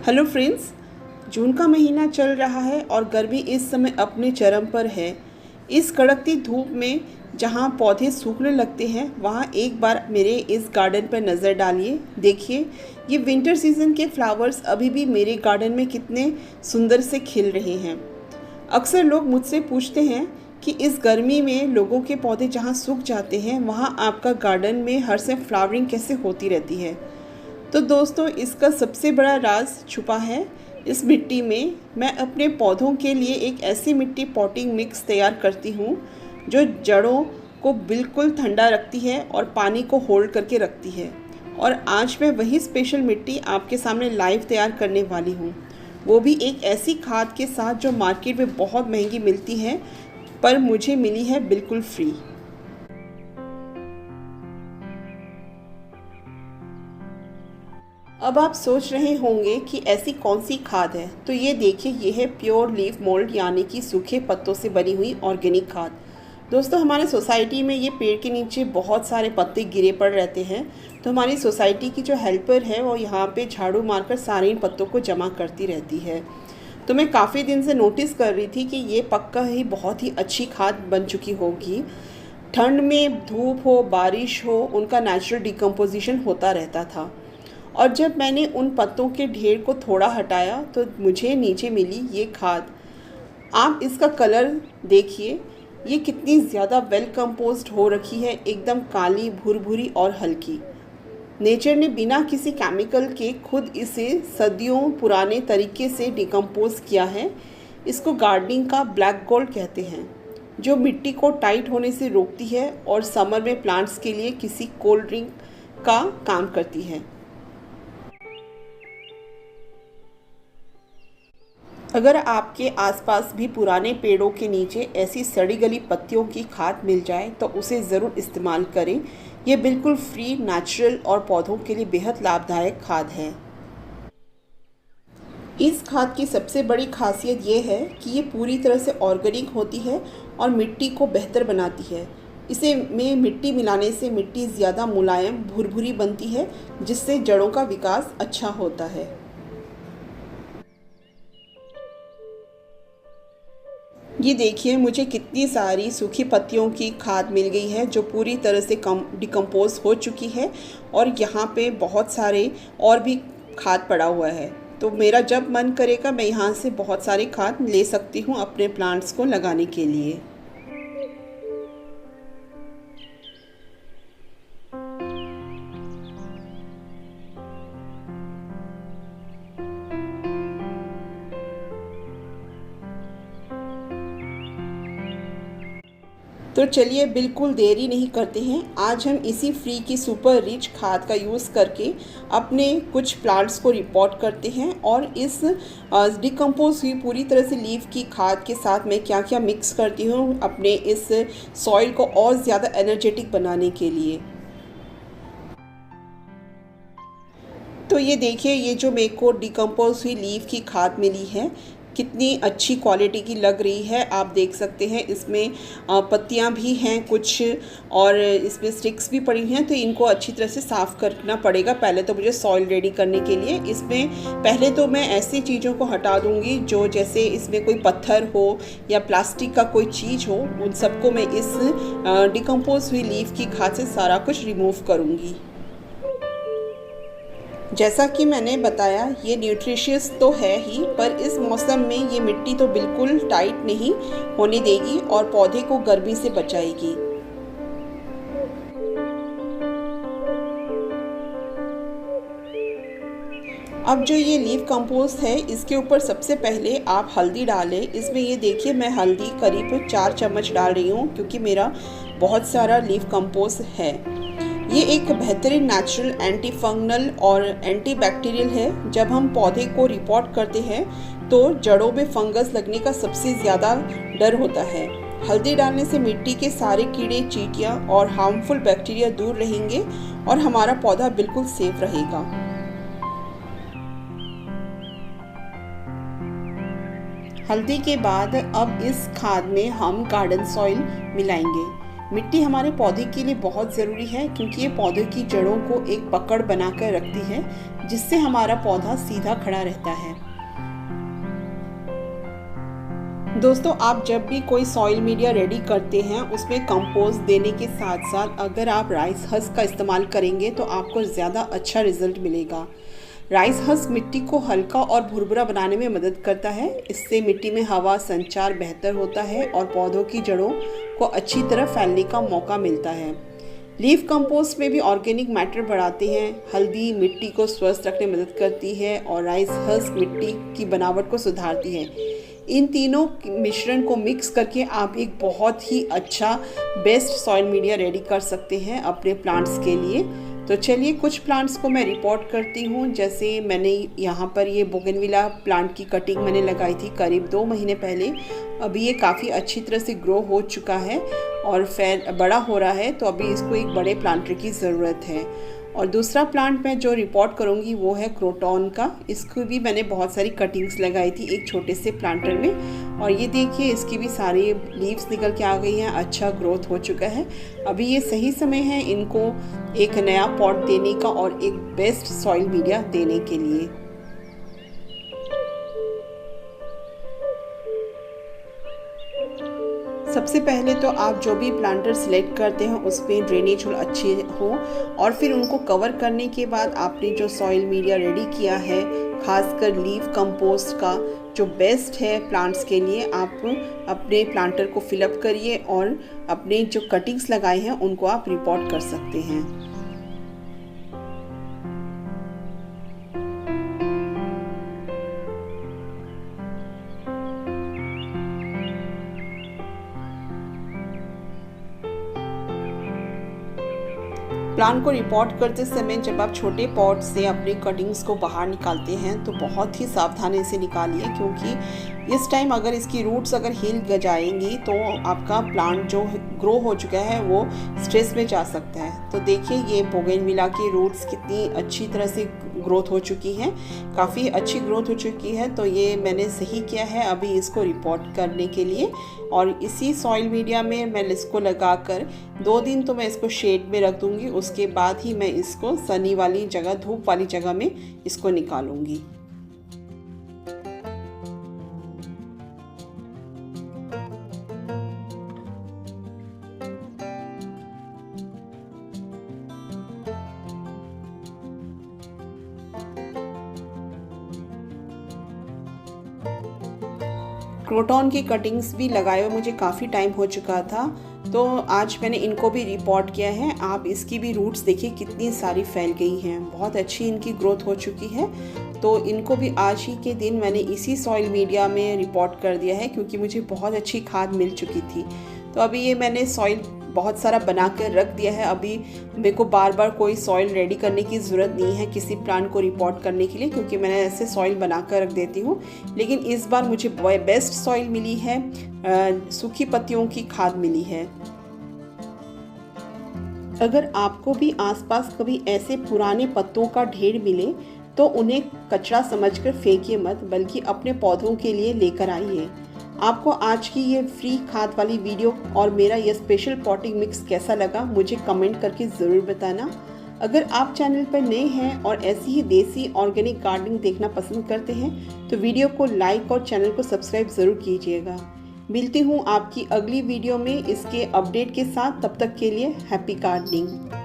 Hello friends, जून का महीना चल रहा है और गर्मी इस समय अपने चरम पर है। इस कड़कती धूप में जहाँ पौधे सूखने लगते हैं वहाँ एक बार मेरे इस गार्डन पर नज़र डालिए। देखिए, ये विंटर सीज़न के फ्लावर्स अभी भी मेरे गार्डन में कितने सुंदर से खिल रहे हैं। अक्सर लोग मुझसे पूछते हैं कि इस गर्मी में लोगों के पौधे जहाँ सूख जाते हैं वहाँ आपका गार्डन में हर से फ्लावरिंग कैसे होती रहती है। तो दोस्तों, इसका सबसे बड़ा राज छुपा है इस मिट्टी में। मैं अपने पौधों के लिए एक ऐसी मिट्टी पॉटिंग मिक्स तैयार करती हूँ जो जड़ों को बिल्कुल ठंडा रखती है और पानी को होल्ड करके रखती है। और आज मैं वही स्पेशल मिट्टी आपके सामने लाइव तैयार करने वाली हूँ, वो भी एक ऐसी खाद के साथ जो मार्केट में बहुत महंगी मिलती है पर मुझे मिली है बिल्कुल फ्री। अब आप सोच रहे होंगे कि ऐसी कौन सी खाद है, तो ये देखिए, ये है प्योर लीफ मोल्ड यानी कि सूखे पत्तों से बनी हुई ऑर्गेनिक खाद। दोस्तों, हमारे सोसाइटी में ये पेड़ के नीचे बहुत सारे पत्ते गिरे पड़ रहते हैं, तो हमारी सोसाइटी की जो हेल्पर है वो यहाँ पे झाड़ू मारकर सारे इन पत्तों को जमा करती रहती है। तो मैं काफ़ी दिन से नोटिस कर रही थी कि ये पक्का ही बहुत ही अच्छी खाद बन चुकी होगी। ठंड में धूप हो बारिश हो उनका नेचुरल डिकम्पोजिशन होता रहता था। और जब मैंने उन पत्तों के ढेर को थोड़ा हटाया तो मुझे नीचे मिली ये खाद। आप इसका कलर देखिए, ये कितनी ज़्यादा वेल कंपोज्ड हो रखी है, एकदम काली भुरभुरी और हल्की। नेचर ने बिना किसी केमिकल के खुद इसे सदियों पुराने तरीके से डिकम्पोज किया है। इसको गार्डनिंग का ब्लैक गोल्ड कहते हैं, जो मिट्टी को टाइट होने से रोकती है और समर में प्लांट्स के लिए किसी कोल्ड ड्रिंक का काम करती है। अगर आपके आसपास भी पुराने पेड़ों के नीचे ऐसी सड़ी गली पत्तियों की खाद मिल जाए तो उसे ज़रूर इस्तेमाल करें। ये बिल्कुल फ्री, नेचुरल और पौधों के लिए बेहद लाभदायक खाद है। इस खाद की सबसे बड़ी खासियत ये है कि ये पूरी तरह से ऑर्गेनिक होती है और मिट्टी को बेहतर बनाती है। इसे में मिट्टी मिलाने से मिट्टी ज़्यादा मुलायम भुरभुरी बनती है, जिससे जड़ों का विकास अच्छा होता है। ये देखिए, मुझे कितनी सारी सूखी पत्तियों की खाद मिल गई है जो पूरी तरह से डिकम्पोज हो चुकी है, और यहाँ पे बहुत सारे और भी खाद पड़ा हुआ है। तो मेरा जब मन करेगा मैं यहाँ से बहुत सारी खाद ले सकती हूँ अपने प्लांट्स को लगाने के लिए। तो चलिए, बिल्कुल देरी नहीं करते हैं, आज हम इसी फ्री की सुपर रिच खाद का यूज़ करके अपने कुछ प्लांट्स को रिपोर्ट करते हैं। और इस डिकम्पोज हुई पूरी तरह से लीफ की खाद के साथ मैं क्या क्या मिक्स करती हूँ अपने इस सॉइल को और ज़्यादा एनर्जेटिक बनाने के लिए। तो ये देखिए, ये जो मेरे को डिकम्पोज हुई लीफ की खाद मिली है कितनी अच्छी क्वालिटी की लग रही है। आप देख सकते हैं इसमें पत्तियां भी हैं कुछ, और इसमें स्टिक्स भी पड़ी हैं, तो इनको अच्छी तरह से साफ़ करना पड़ेगा पहले तो मुझे सॉइल रेडी करने के लिए। इसमें पहले तो मैं ऐसी चीज़ों को हटा दूंगी जो जैसे इसमें कोई पत्थर हो या प्लास्टिक का कोई चीज़ हो, उन सबको मैं इस डिकम्पोज हुई लीफ की खाद से सारा कुछ रिमूव करूँगी। जैसा कि मैंने बताया, ये न्यूट्रिशियस तो है ही, पर इस मौसम में ये मिट्टी तो बिल्कुल टाइट नहीं होने देगी और पौधे को गर्मी से बचाएगी। अब जो ये लीफ कंपोस्ट है, इसके ऊपर सबसे पहले आप हल्दी डालें। इसमें ये देखिए, मैं हल्दी करीब 4 चम्मच डाल रही हूँ क्योंकि मेरा बहुत सारा लीफ कंपोस्ट है। ये एक बेहतरीन नेचुरल एंटी फंगल और एंटी बैक्टीरियल है। जब हम पौधे को रिपोर्ट करते हैं तो जड़ों में फंगस लगने का सबसे ज़्यादा डर होता है। हल्दी डालने से मिट्टी के सारे कीड़े, चींटियाँ और हार्मफुल बैक्टीरिया दूर रहेंगे और हमारा पौधा बिल्कुल सेफ रहेगा। हल्दी के बाद अब इस खाद में हम गार्डन सॉइल मिलाएंगे। मिट्टी हमारे पौधे के लिए बहुत ज़रूरी है क्योंकि ये पौधे की जड़ों को एक पकड़ बनाकर रखती है, जिससे हमारा पौधा सीधा खड़ा रहता है। दोस्तों, आप जब भी कोई सॉइल मीडिया रेडी करते हैं उसमें कंपोस्ट देने के साथ साथ अगर आप राइस हस्क का इस्तेमाल करेंगे तो आपको ज़्यादा अच्छा रिजल्ट मिलेगा। राइस हस्क मिट्टी को हल्का और भुरभुरा बनाने में मदद करता है। इससे मिट्टी में हवा संचार बेहतर होता है और पौधों की जड़ों को अच्छी तरह फैलने का मौका मिलता है। लीफ कंपोस्ट में भी ऑर्गेनिक मैटर बढ़ाते हैं। हल्दी मिट्टी को स्वस्थ रखने में मदद करती है और राइस हस्क मिट्टी की बनावट को सुधारती है। इन तीनों मिश्रण को मिक्स करके आप एक बहुत ही अच्छा बेस्ट सॉइल मीडिया रेडी कर सकते हैं अपने प्लांट्स के लिए। तो चलिए कुछ प्लांट्स को मैं रिपोर्ट करती हूँ। जैसे मैंने यहाँ पर ये बोगनविला प्लांट की कटिंग मैंने लगाई थी करीब 2 महीने पहले। अभी ये काफ़ी अच्छी तरह से ग्रो हो चुका है और बड़ा हो रहा है, तो अभी इसको एक बड़े प्लांटर की ज़रूरत है। और दूसरा प्लांट मैं जो रिपोर्ट करूँगी वो है क्रोटॉन का। इसको भी मैंने बहुत सारी कटिंग्स लगाई थी एक छोटे से प्लांटर में, और ये देखिए इसकी भी सारी लीव्स निकल के आ गई हैं, अच्छा ग्रोथ हो चुका है। अभी ये सही समय है इनको एक नया पॉट देने का और एक बेस्ट सॉइल मीडिया देने के लिए। सबसे पहले तो आप जो भी प्लांटर सिलेक्ट करते हैं उसमें ड्रेनेज होल अच्छे हो, और फिर उनको कवर करने के बाद आपने जो सॉइल मीडिया रेडी किया है, खासकर लीफ कंपोस्ट का जो बेस्ट है प्लांट्स के लिए, आप अपने प्लांटर को फिलअप करिए और अपने जो कटिंग्स लगाए हैं उनको आप रिपोर्ट कर सकते हैं। प्लांट को रिपोर्ट करते समय जब आप छोटे पॉट से अपने कटिंग्स को बाहर निकालते हैं तो बहुत ही सावधानी से निकालिए, क्योंकि इस टाइम अगर इसकी रूट्स अगर हिल जाएंगी तो आपका प्लांट जो ग्रो हो चुका है वो स्ट्रेस में जा सकता है। तो देखिए ये बोगनविला की रूट्स कितनी अच्छी तरह से ग्रोथ हो चुकी हैं, काफ़ी अच्छी ग्रोथ हो चुकी है। तो ये मैंने सही किया है अभी इसको रिपोर्ट करने के लिए, और इसी सॉइल मीडिया में मैं इसको लगाकर 2 दिन तो मैं इसको शेड में रख दूँगी। उसके बाद ही मैं इसको सनी वाली जगह, धूप वाली जगह में इसको निकालूंगी। क्रोटॉन की कटिंग्स भी लगाए हुए मुझे काफ़ी टाइम हो चुका था, तो आज मैंने इनको भी रिपोर्ट किया है। आप इसकी भी रूट्स देखिए कितनी सारी फैल गई हैं, बहुत अच्छी इनकी ग्रोथ हो चुकी है। तो इनको भी आज ही के दिन मैंने इसी सॉइल मीडिया में रिपोर्ट कर दिया है, क्योंकि मुझे बहुत अच्छी खाद मिल चुकी थी। तो अभी ये मैंने सॉइल बहुत सारा बना कर रख दिया है। अभी मेरे को बार बार कोई सॉइल रेडी करने की ज़रूरत नहीं है किसी प्लांट को रिपोर्ट करने के लिए, क्योंकि मैंने ऐसे सॉइल बना कर रख देती हूँ। लेकिन इस बार मुझे बेस्ट सॉइल मिली है, सूखी पत्तियों की खाद मिली है। अगर आपको भी आसपास कभी ऐसे पुराने पत्तों का ढेर मिले तो उन्हें कचरा समझकर फेंकिए मत, बल्कि अपने पौधों के लिए लेकर आइए। आपको आज की ये फ्री खाद वाली वीडियो और मेरा ये स्पेशल पॉटिंग मिक्स कैसा लगा मुझे कमेंट करके ज़रूर बताना। अगर आप चैनल पर नए हैं और ऐसी ही देसी ऑर्गेनिक गार्डनिंग देखना पसंद करते हैं तो वीडियो को लाइक और चैनल को सब्सक्राइब ज़रूर कीजिएगा। मिलती हूँ आपकी अगली वीडियो में इसके अपडेट के साथ। तब तक के लिए हैप्पी गार्डनिंग।